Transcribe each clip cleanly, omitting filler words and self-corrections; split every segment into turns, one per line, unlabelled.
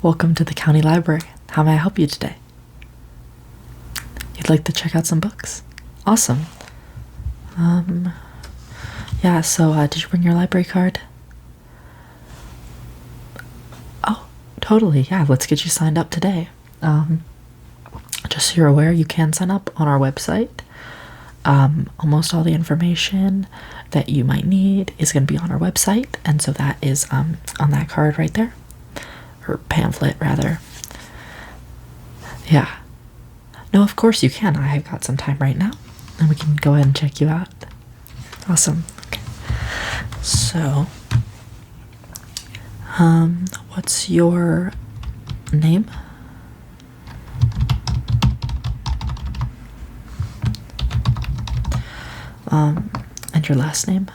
Welcome to the county library. How may I help you today? You'd like to check out some books? Awesome. Yeah, so did you bring your library card? Oh, totally. Yeah, let's get you signed up today. Just so you're aware, you can sign up on our website. Almost all the information that you might need is going to be on our website, and so that is on that card right there, or pamphlet rather. Yeah. No, of course you can. I've got some time right now, and we can go ahead and check you out. Awesome. Okay. So, what's your name? And your last name?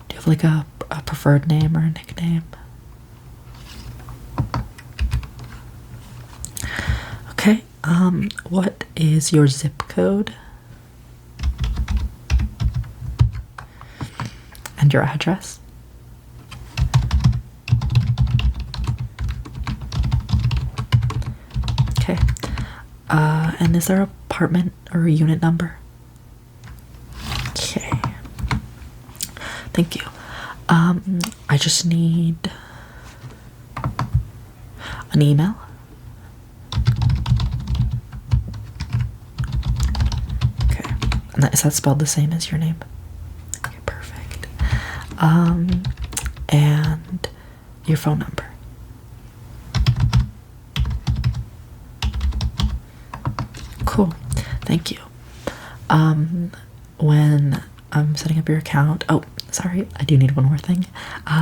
Do you have like a preferred name or a nickname? Okay, what is your zip code? And your address? Okay, and is there an apartment or a unit number? Okay, thank you. I just need an email. Okay, and is that spelled the same as your name? Okay, perfect. And your phone number. Cool, thank you. When I'm setting up your account, oh, sorry, I do need one more thing.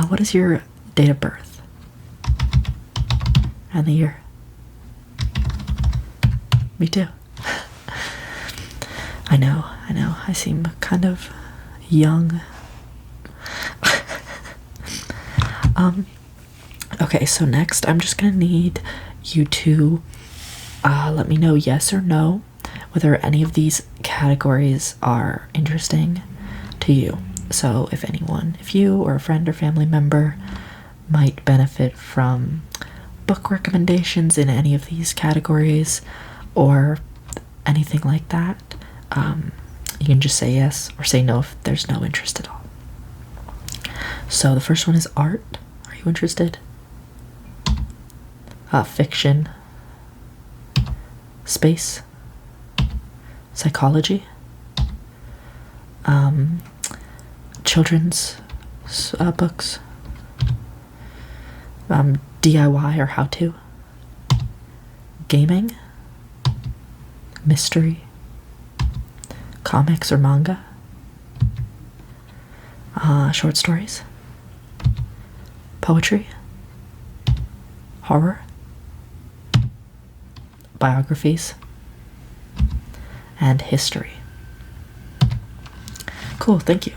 What is your date of birth? And the year? Me too. I know, I seem kind of young. Okay, so next I'm just gonna need you to let me know yes or no whether any of these categories are interesting to you. So if you or a friend or family member might benefit from book recommendations in any of these categories or anything like that, you can just say yes or say no if there's no interest at all. So the first one is art. Are you interested? Fiction, space, psychology, children's books, DIY or how-to, gaming, mystery, comics or manga, short stories, poetry, horror, biographies, and history. Cool, thank you.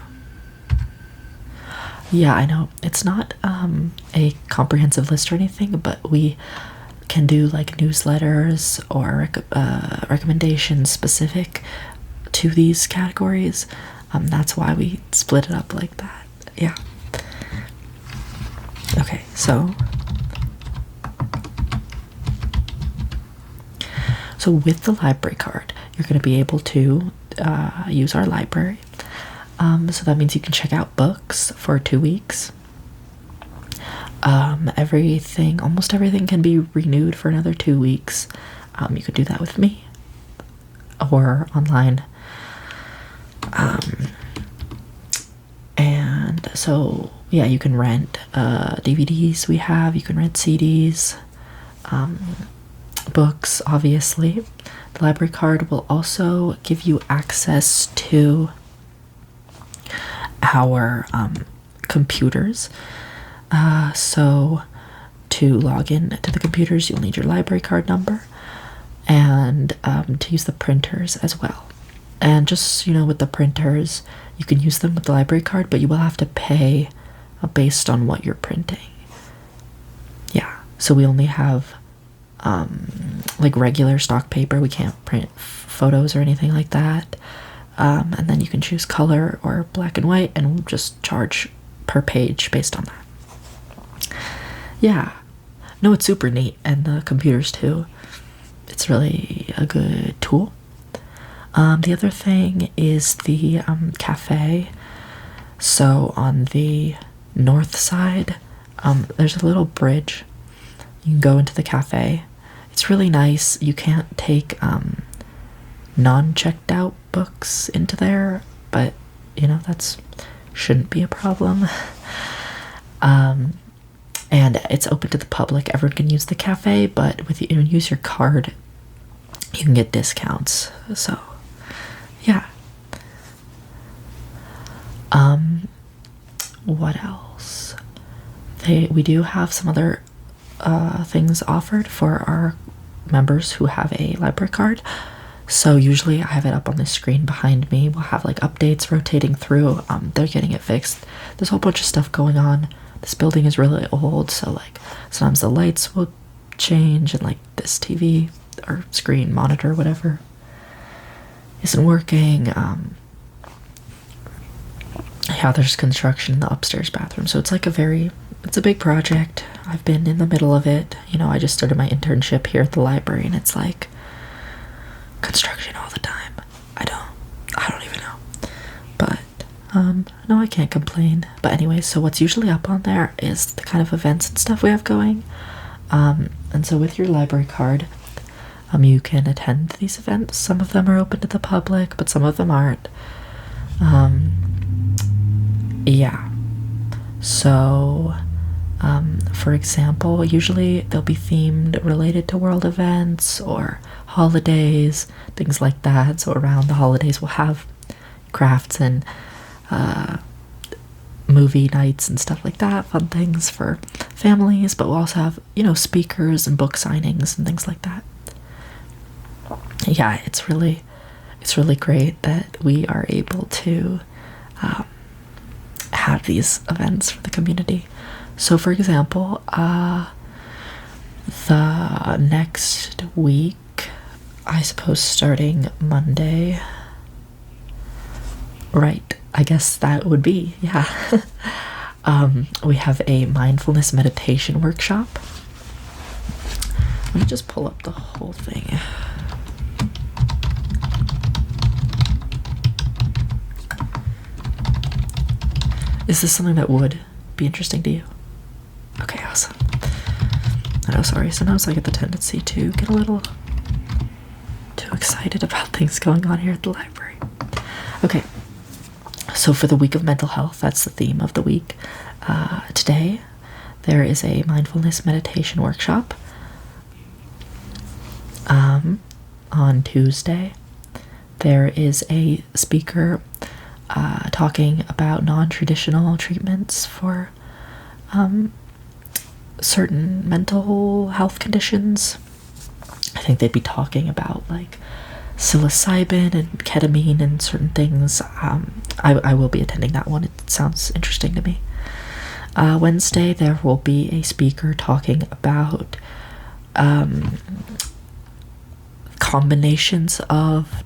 Yeah, I know it's not a comprehensive list or anything, but we can do like newsletters or recommendations specific to these categories. That's why we split it up like that. Yeah. Okay, so with the library card, you're going to be able to use our library. So that means you can check out books for 2 weeks. Almost everything can be renewed for another 2 weeks. You could do that with me or online. And so, yeah, you can rent DVDs you can rent CDs, books, obviously. The library card will also give you access to our computers. So to log in to the computers, you'll need your library card number, and to use the printers as well. And just, with the printers, you can use them with the library card, but you will have to pay based on what you're printing. Yeah, so we only have like regular stock paper. We can't print photos or anything like that. And then you can choose color or black and white, and we'll just charge per page based on that. Yeah. No, it's super neat, and the computers too. It's really a good tool. The other thing is the cafe. So on the north side, there's a little bridge. You can go into the cafe. It's really nice. You can't take non-checked out books into there, but that's shouldn't be a problem. And it's open to the public. Everyone can use the cafe, but with you use your card, you can get discounts. So, yeah. What else? We do have some other things offered for our members who have a library card. So usually I have it up on the screen behind me. We'll have like updates rotating through. They're getting it fixed. There's a whole bunch of stuff going on. This building is really old, so like sometimes the lights will change and like this TV or screen monitor, whatever, isn't working. Yeah, there's construction in the upstairs bathroom, so it's like it's a big project. I've been in the middle of it. I just started my internship here at the library, and it's like construction all the time. I don't even know. But no, I can't complain. But anyway, so what's usually up on there is the kind of events and stuff we have going. And so with your library card, you can attend these events. Some of them are open to the public, but some of them aren't. Yeah. So, for example, usually they'll be themed related to world events or holidays, things like that. So around the holidays, we'll have crafts and movie nights and stuff like that, fun things for families, but we'll also have, speakers and book signings and things like that. Yeah, it's really great that we are able to have these events for the community. So for example, the next week, I suppose starting Monday, right, I guess that would be, yeah. We have a mindfulness meditation workshop. Let me just pull up the whole thing. Is this something that would be interesting to you? Okay, awesome. I know, sorry, sometimes I get the tendency to get a little too excited about things going on here at the library. Okay, so for the week of mental health, that's the theme of the week. Today, there is a mindfulness meditation workshop. On Tuesday, there is a speaker talking about non-traditional treatments for certain mental health conditions. I think they'd be talking about like psilocybin and ketamine and certain things. I will be attending that one. It sounds interesting to me. Wednesday, there will be a speaker talking about combinations of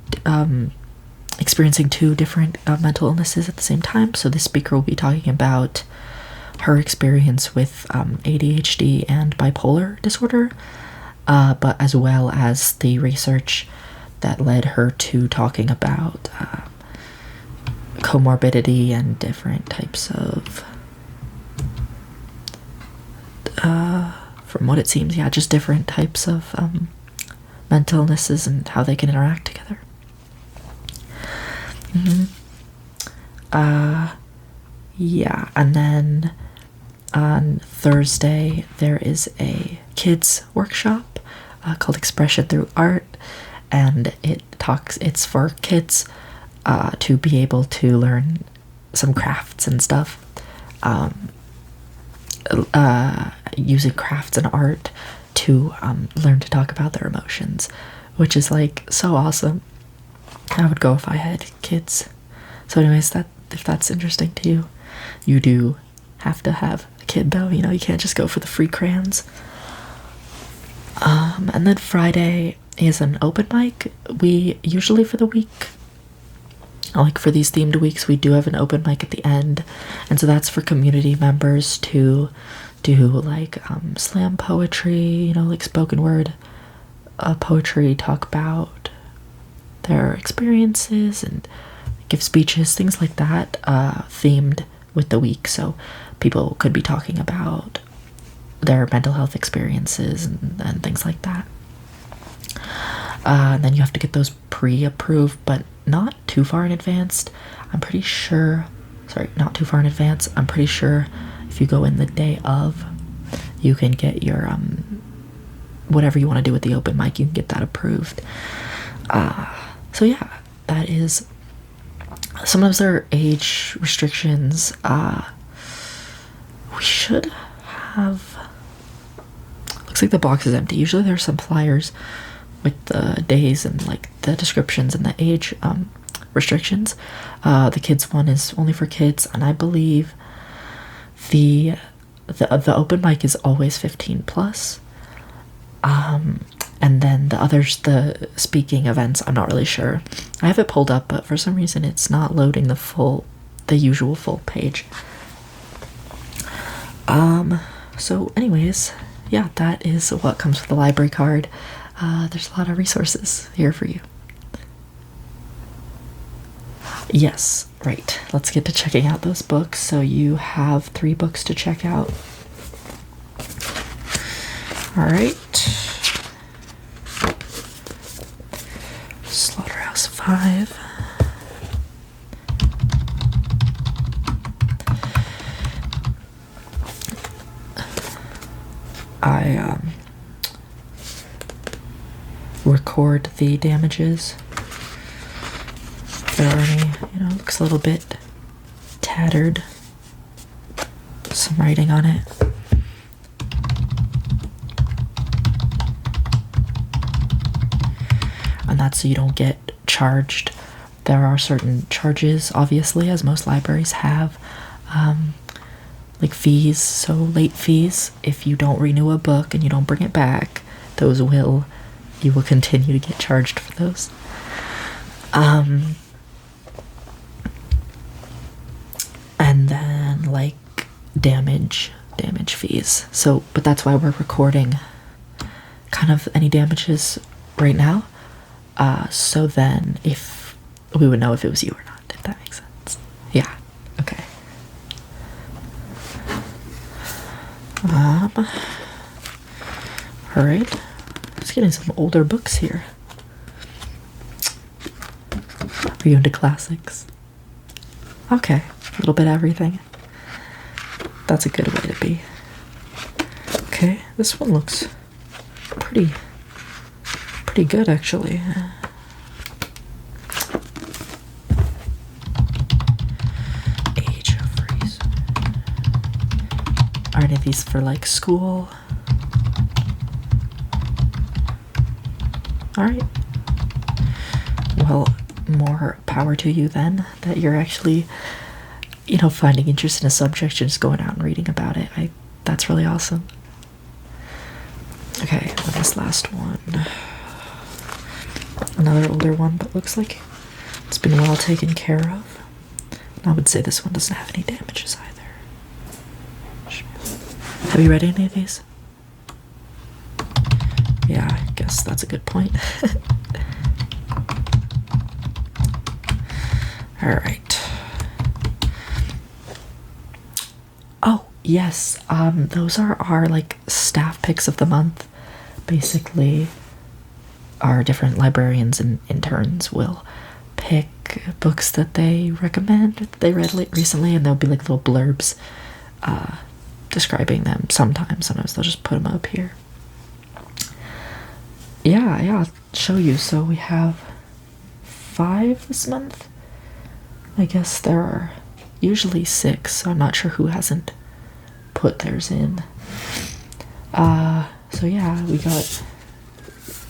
experiencing two different mental illnesses at the same time. So this speaker will be talking about her experience with ADHD and bipolar disorder, but as well as the research that led her to talking about comorbidity and different types of, from what it seems, yeah, just different types of mental illnesses and how they can interact together. Yeah, and then on Thursday there is a kids workshop called Expression Through Art, and it's for kids to be able to learn some crafts and stuff, using crafts and art to learn to talk about their emotions, which is like so awesome. I would go if I had kids. So anyways, if that's interesting to you, you do have to have a kid though, you can't just go for the free crayons. And then Friday is an open mic. We usually for the week, like for these themed weeks, we do have an open mic at the end, and so that's for community members to do like slam poetry, you know, like spoken word poetry, talk about their experiences and give speeches, things like that, themed with the week. So people could be talking about their mental health experiences and things like that. And then you have to get those pre-approved, but not too far in advance. I'm pretty sure, sorry, not too far in advance. I'm pretty sure if you go in the day of, you can get your, whatever you want to do with the open mic, you can get that approved. So yeah, that is, sometimes there are age restrictions. We should have, looks like the box is empty. Usually there's some flyers with the days and like the descriptions and the age restrictions. The kids one is only for kids, and I believe the open mic is always 15 plus. And then the others, the speaking events, I'm not really sure. I have it pulled up, but for some reason it's not loading the usual full page. So anyways, yeah, that is what comes with the library card. There's a lot of resources here for you. Yes, right. Let's get to checking out those books. So you have 3 books to check out. All right. Slaughterhouse 5. I record the damages. If there are any, you know, looks a little bit tattered. Some writing on it. And that's so you don't get charged. There are certain charges, obviously, as most libraries have, like fees, so late fees. If you don't renew a book and you don't bring it back, you will continue to get charged for those. And then like damage fees. So, but that's why we're recording kind of any damages right now. So then if we would know if it was you or not, if that makes sense. Yeah. Okay. All right. Just getting some older books here. Are you into classics? Okay. A little bit of everything. That's a good way to be. Okay. This one looks pretty good, actually. Age of Reason. Are any of these for like school? Alright. Well, more power to you then, that you're actually, you know, finding interest in a subject and just going out and reading about it. That's really awesome. Okay, well, this last one. Another older one, but looks like it's been well taken care of. I would say this one doesn't have any damages either. Have you read any of these? Yeah, I guess that's a good point. All right. Oh, yes. Those are our like staff picks of the month. Basically, our different librarians and interns will pick books that they recommend, that they read recently, and there'll be like little blurbs describing them. Sometimes they'll just put them up here. Yeah, I'll show you. So we have 5 this month. I guess there are usually 6, so I'm not sure who hasn't put theirs in. So yeah, we got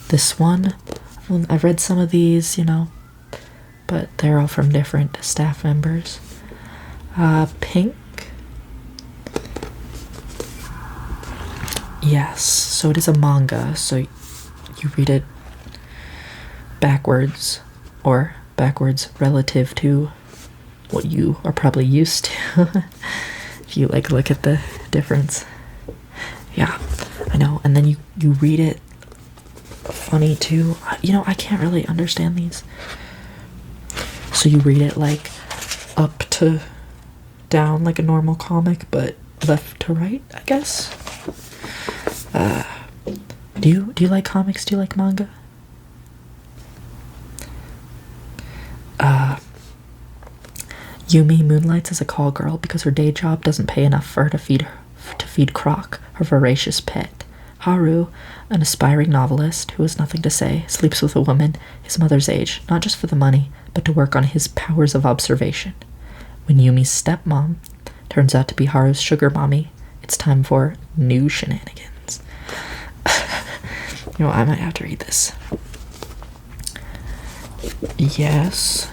this one. I've read some of these, you know, but they're all from different staff members. Pink. Yes, so it is a manga, so you read it backwards or backwards relative to what you are probably used to. If you like look at the difference. Yeah, I know. And then you read it funny too. You know, I can't really understand these. So you read it like up to down like a normal comic, but left to right, I guess. Do you like comics? Do you like manga? Yumi moonlights as a call girl because her day job doesn't pay enough for her to feed Croc, her voracious pet. Haru, an aspiring novelist who has nothing to say, sleeps with a woman his mother's age, not just for the money, but to work on his powers of observation. When Yumi's stepmom turns out to be Haru's sugar mommy, it's time for new shenanigans. You know, I might have to read this. Yes.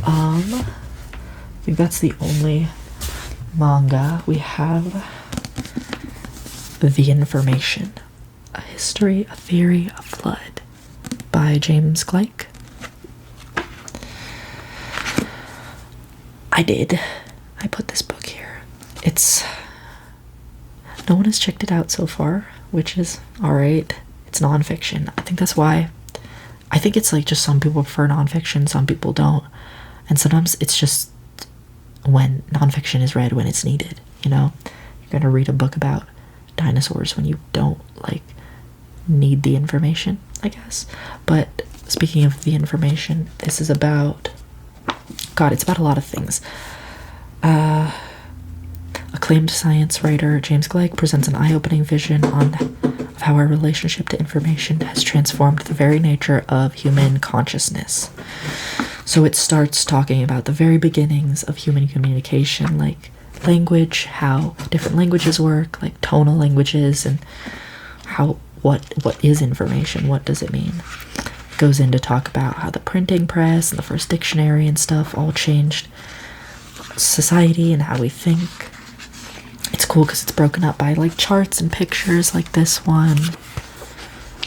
I think that's the only manga we have. The Information, A History, A Theory, A Flood by James Gleick. I put this book here. No one has checked it out so far, which is alright. It's nonfiction. I think that's why. I think it's like just some people prefer nonfiction, some people don't. And sometimes it's just when nonfiction is read when it's needed, you know? You're gonna read a book about dinosaurs when you don't like need the information, I guess. But speaking of the information, this is about it's about a lot of things. Acclaimed science writer James Gleick presents an eye-opening vision of how our relationship to information has transformed the very nature of human consciousness. So it starts talking about the very beginnings of human communication, like language, how different languages work, like tonal languages, and what is information, what does it mean. It goes in to talk about how the printing press and the first dictionary and stuff all changed society and how we think. It's cool because it's broken up by like charts and pictures like this one.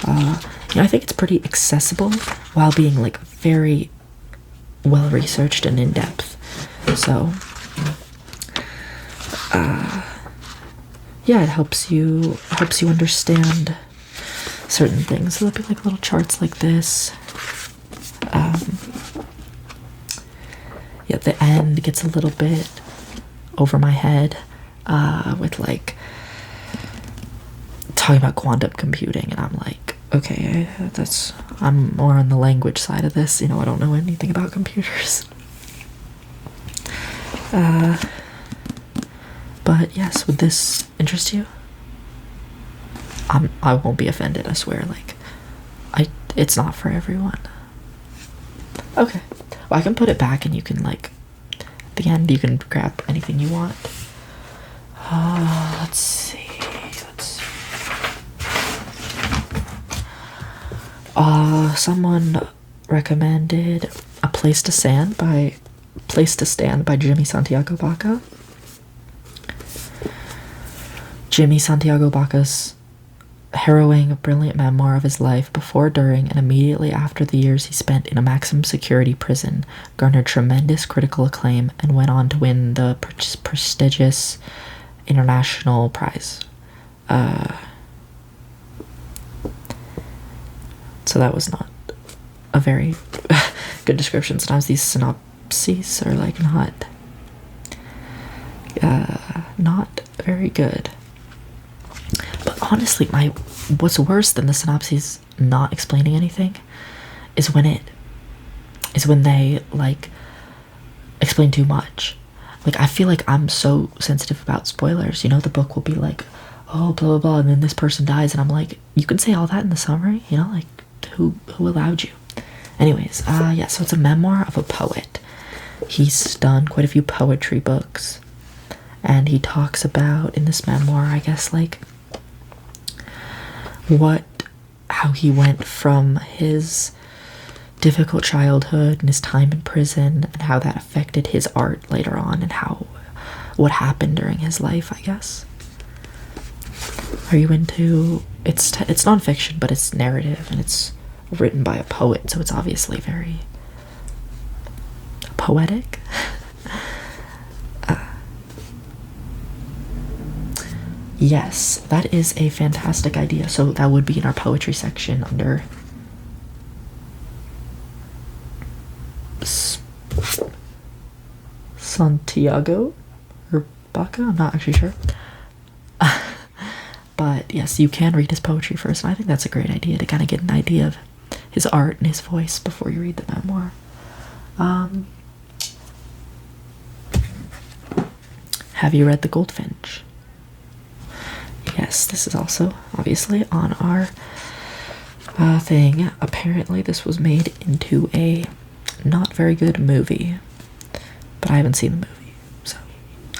I think it's pretty accessible while being like very well researched and in depth. So it helps you understand certain things. So there'll be like little charts like this. The end gets a little bit over my head with like talking about quantum computing, and I'm like, okay, I'm more on the language side of this. I don't know anything about computers. But yes, would this interest you? I won't be offended, I swear. It's not for everyone. Okay. Well, I can put it back and you can at the end you can grab anything you want. Let's see. Someone recommended A Place to Stand by Jimmy Santiago Baca. Jimmy Santiago Baca's harrowing, brilliant memoir of his life before, during, and immediately after the years he spent in a maximum security prison garnered tremendous critical acclaim and went on to win the prestigious international prize. So that was not a very good description. Sometimes these synopses are not very good. But honestly, what's worse than the synopses not explaining anything is when they explain too much. I feel like I'm so sensitive about spoilers. The book will be like, oh, blah blah blah, and then this person dies, and I'm like, you can say all that in the summary, who allowed you? Anyways, so it's a memoir of a poet. He's done quite a few poetry books, and he talks about in this memoir, I guess, how he went from his difficult childhood and his time in prison and how that affected his art later on, and what happened during his life, I guess. Are you into it's nonfiction, but it's narrative and it's written by a poet, so it's obviously very poetic. Yes, that is a fantastic idea. So that would be in our poetry section under Santiago or Baca. I'm not actually sure. But yes, you can read his poetry first, and I think that's a great idea to kind of get an idea of his art and his voice before you read the memoir. Have you read The Goldfinch? Yes, this is also obviously on our thing. Apparently, this was made into a not very good movie, but I haven't seen the movie, so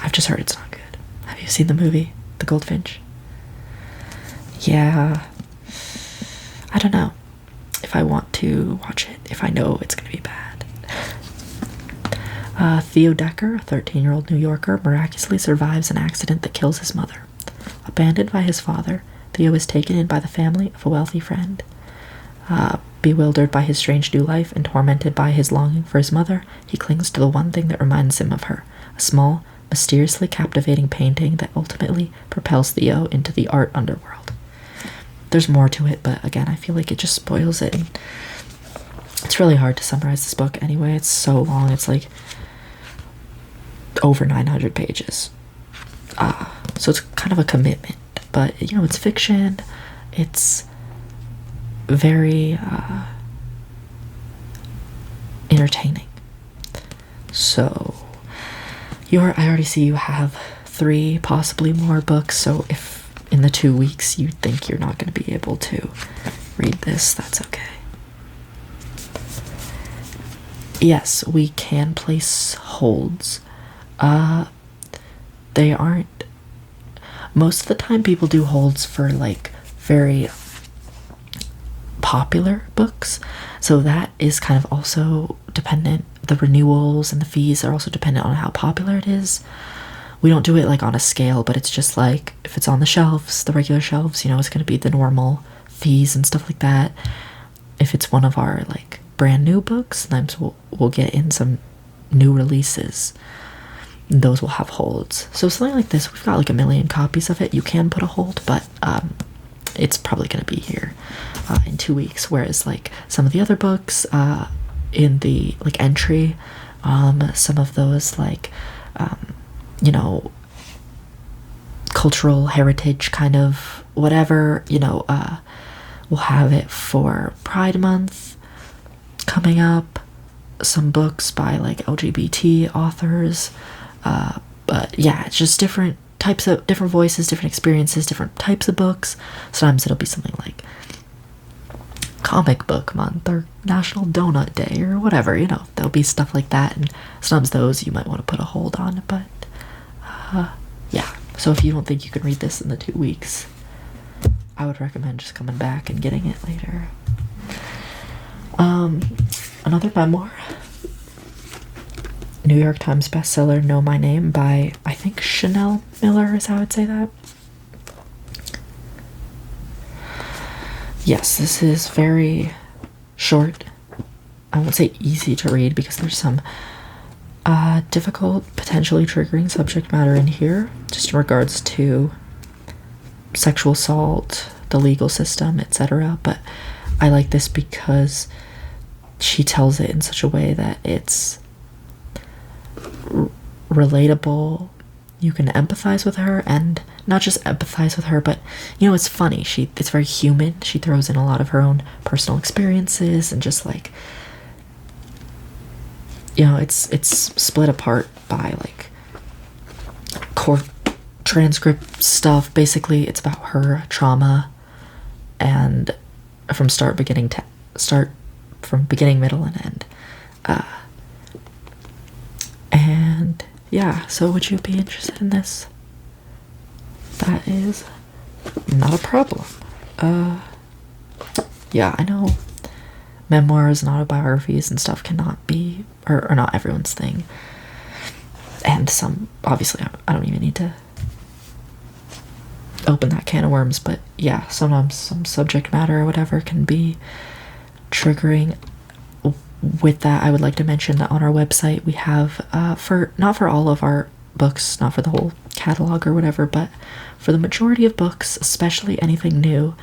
I've just heard it's not good. Have you seen the movie, The Goldfinch? Yeah, I don't know if I want to watch it, if I know it's gonna be bad. Theo Decker, a 13-year-old New Yorker, miraculously survives an accident that kills his mother. Abandoned by his father, Theo is taken in by the family of a wealthy friend. Bewildered by his strange new life and tormented by his longing for his mother, he clings to the one thing that reminds him of her, a small, mysteriously captivating painting that ultimately propels Theo into the art underworld. There's more to it, but again, I feel like it just spoils it. And it's really hard to summarize this book anyway. It's so long. It's like over 900 pages. So it's kind of a commitment, but you know, it's fiction. It's very entertaining. So I already see you have 3, possibly more books. So if in the 2 weeks you think you're not going to be able to read this, that's okay. Yes, we can place holds. They aren't. Most of the time, people do holds for like very popular books, so that is kind of also dependent. The renewals and the fees are also dependent on how popular it is. We don't do it like on a scale, but it's just like if it's on the shelves, the regular shelves, you know, it's going to be the normal fees and stuff like that. If it's one of our like brand new books, sometimes we'll get in some new releases. Those will have holds. So something like this, we've got like 1 million copies of it. You can put a hold, but it's probably going to be here in 2 weeks. Whereas like some of the other books in the like entry, some of those like you know, cultural heritage kind of whatever, you know, we'll have it for Pride Month coming up. Some books by like LGBT authors. But yeah, it's just different types of different voices, different experiences, different types of books. Sometimes it'll be something like comic book month or National Donut Day or whatever, you know, there'll be stuff like that. And sometimes those you might want to put a hold on, but yeah. So if you don't think you can read this in the 2 weeks, I would recommend just coming back and getting it later. Another memoir, New York Times bestseller, Know My Name by, I think, Chanel Miller is how I would say that. Yes, this is very short. I won't say easy to read because there's some difficult, potentially triggering subject matter in here, just in regards to sexual assault, the legal system, etc. But I like this because she tells it in such a way that it's relatable. You can empathize with her, and not just empathize with her, but you know, it's funny. It's very human. She throws in a lot of her own personal experiences and just like, you know, it's split apart by like court transcript stuff. Basically, it's about her trauma and from beginning, middle, and end. And yeah, so would you be interested in this? That is not a problem. Yeah, I know memoirs and autobiographies and stuff cannot be, or not everyone's thing. And some, obviously, I don't even need to open that can of worms, but yeah, sometimes some subject matter or whatever can be triggering. with that, I would like to mention that on our website we have, for not for all of our books, not for the whole catalog or whatever, but for the majority of books, especially anything new,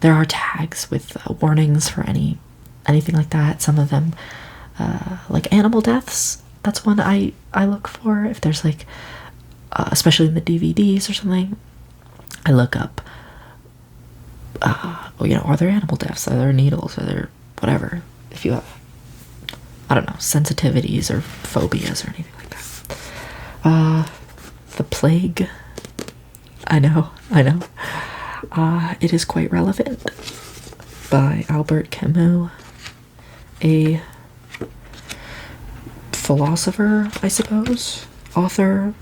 there are tags with warnings for anything like that. Some of them, like animal deaths, that's one I look for. If there's like, especially in the DVDs or something, I look up, are there animal deaths? Are there needles? Are there whatever? If you have, I don't know, sensitivities or phobias or anything like that. The plague. I know. It is quite relevant, by Albert Camus, a philosopher, I suppose, author.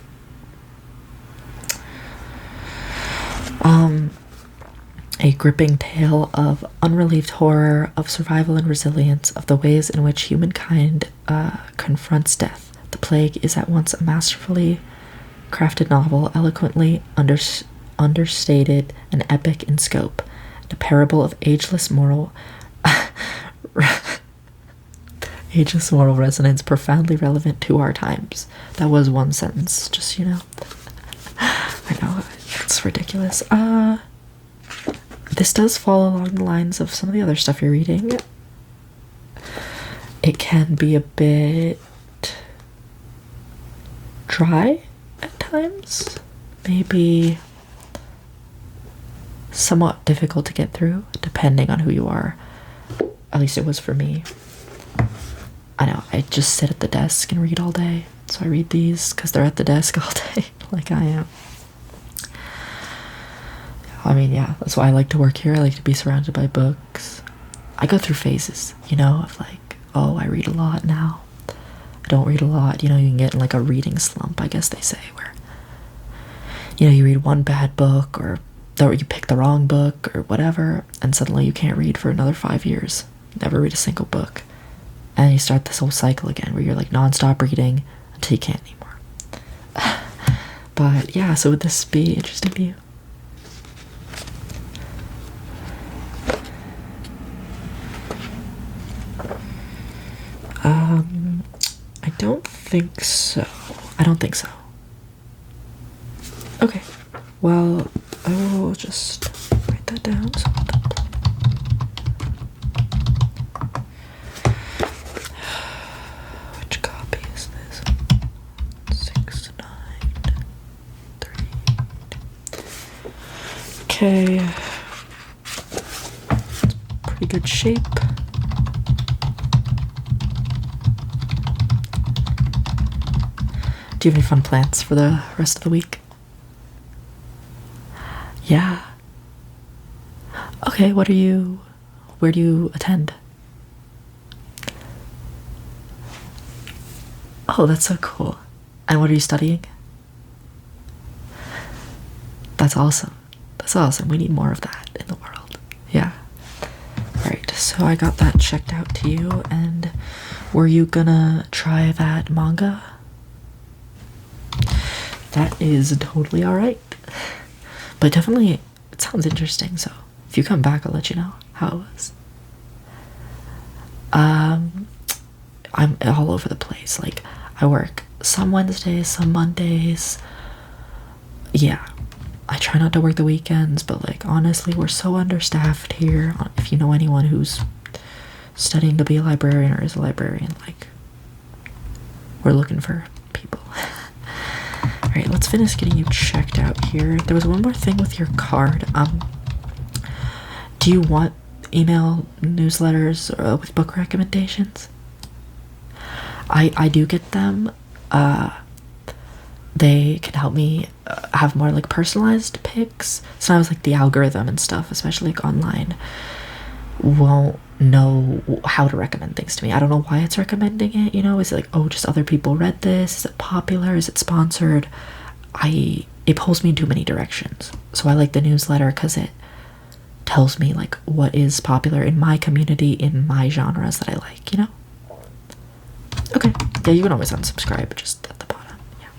A gripping tale of unrelieved horror, of survival and resilience, of the ways in which humankind confronts death. The Plague is at once a masterfully crafted novel, eloquently understated and epic in scope, and a parable of ageless moral resonance, profoundly relevant to our times. That was one sentence, just, I know, it's ridiculous. This does fall along the lines of some of the other stuff you're reading. It can be a bit dry at times, maybe somewhat difficult to get through, depending on who you are. At least it was for me. I know, I just sit at the desk and read all day, so I read these because they're at the desk all day, like I am. I mean, yeah, that's why I like to work here. I like to be surrounded by books. I go through phases, of like, oh, I read a lot now. I don't read a lot. You can get in like a reading slump, I guess they say, where, you read one bad book or you pick the wrong book or whatever, and suddenly you can't read for another 5 years. Never read a single book. And you start this whole cycle again where you're like nonstop reading until you can't anymore. But yeah, so would this be interesting to you? I don't think so. Okay. Well, I will just write that down. So which copy is this? 693. Okay. Pretty good shape. Do you have any fun plans for the rest of the week? Yeah. Okay, where do you attend? Oh, that's so cool. And what are you studying? That's awesome. We need more of that in the world. Yeah. Right, so I got that checked out to you, and were you gonna try that manga? That is totally alright. But definitely, it sounds interesting, so if you come back, I'll let you know how it was. I'm all over the place. Like, I work some Wednesdays, some Mondays. Yeah, I try not to work the weekends, but like, honestly, we're so understaffed here. If you know anyone who's studying to be a librarian or is a librarian, like, we're looking for people. Alright, let's finish getting you checked out here. There was one more thing with your card. Do you want email newsletters with book recommendations? I do get them. They can help me have more like personalized picks. Sometimes like the algorithm and stuff, especially like online, won't know how to recommend things to me. I don't know why it's recommending it, is it like, oh, just other people read this, is it popular, is it sponsored? It pulls me in too many directions. So I like the newsletter because it tells me like what is popular in my community, in my genres that I like, Okay, yeah, you can always unsubscribe just at the bottom. Yeah,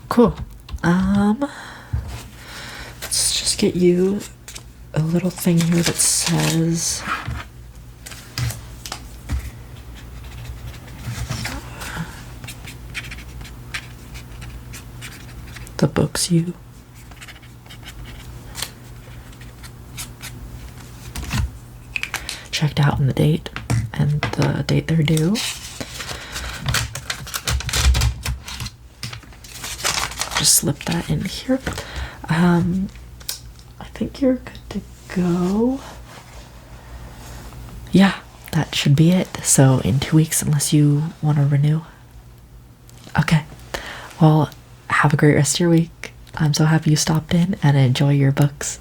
cool. Let's just get you a little thing here that says the books you checked out and the date they're due. Just slip that in here. I think you're good to go. Yeah, that should be it. So in 2 weeks, unless you want to renew. Okay. Well, have a great rest of your week. I'm so happy you stopped in and enjoy your books.